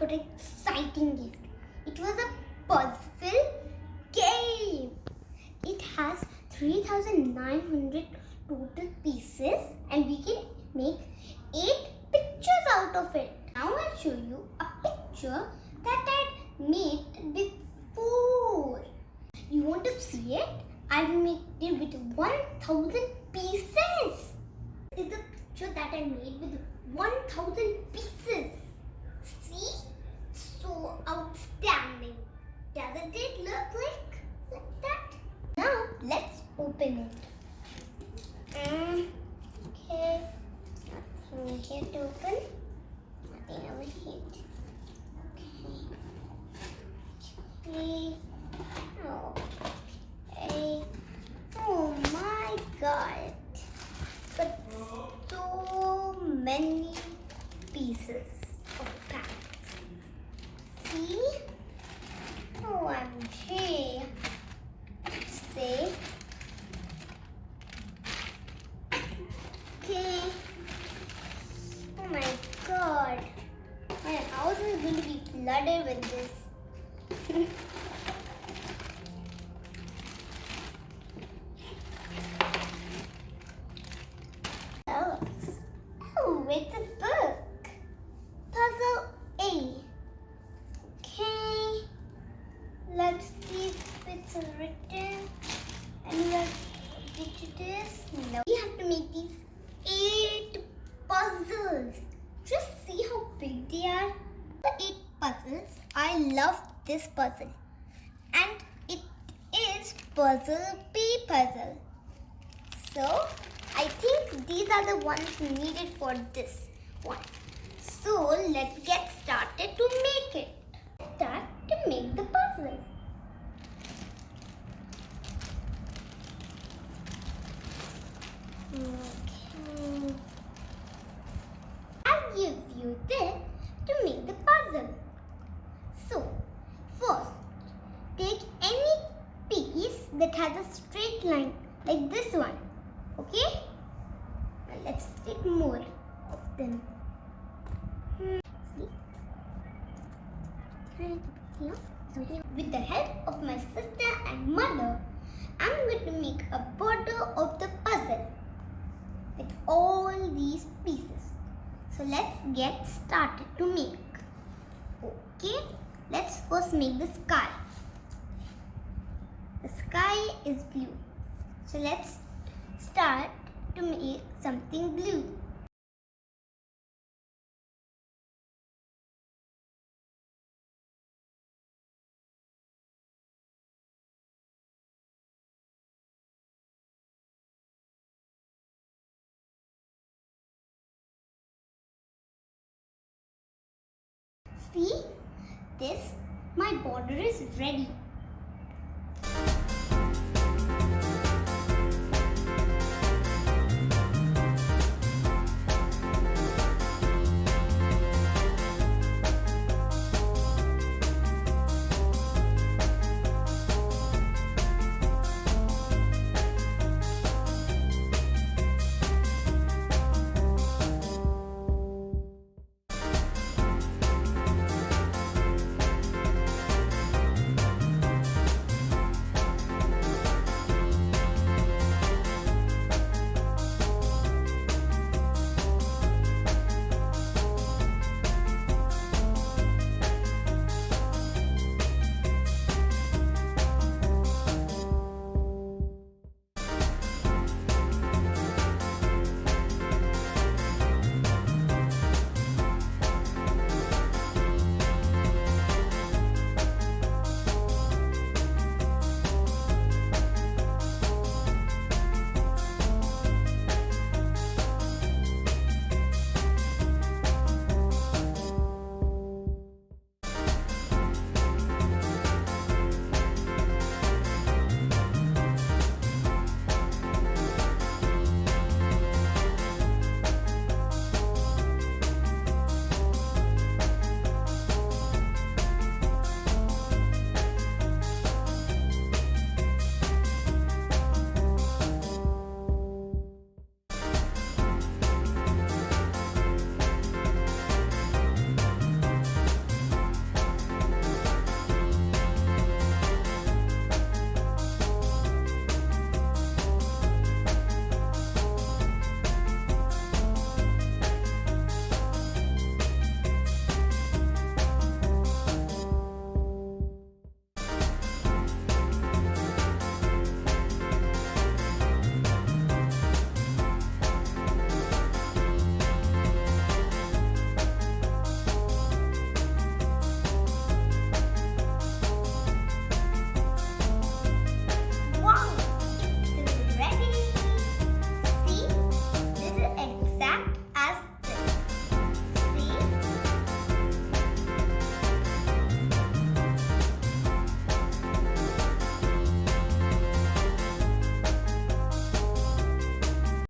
got an exciting gift. It was a puzzle game. It has 3900 total pieces and we can make 8 pictures out of it. Now I'll show you a picture that I made before. You want to see it? I made it with 1000 pieces. This is the picture that I made with 1000 pieces. See? So outstanding. Doesn't it look like that? Now let's open it. Okay. Nothing here to open. Nothing over here. Okay. Okay. Oh my God. But so many pieces of packs. See? OMG. Say. Okay. Oh my God. My house is going to be flooded with this. Oh, it's a book. Puzzle A. Okay. Let's see if it's written. And which it is. No. We have to make these 8 puzzles. Just see how big they are. The 8 puzzles. I love this puzzle. And it is puzzle B puzzle. So I think these are the ones needed for this one. So let's get started to make it. Start to make the puzzle. Okay. I'll give you this to make the puzzle. So first, take any piece that has a straight line like this one. Okay? Now let's take more of them. With the help of my sister and mother, I'm going to make a border of the puzzle with all these pieces. So let's get started to make. Okay? Let's first make the sky. The sky is blue. So let's start to make something blue. See, my border is ready.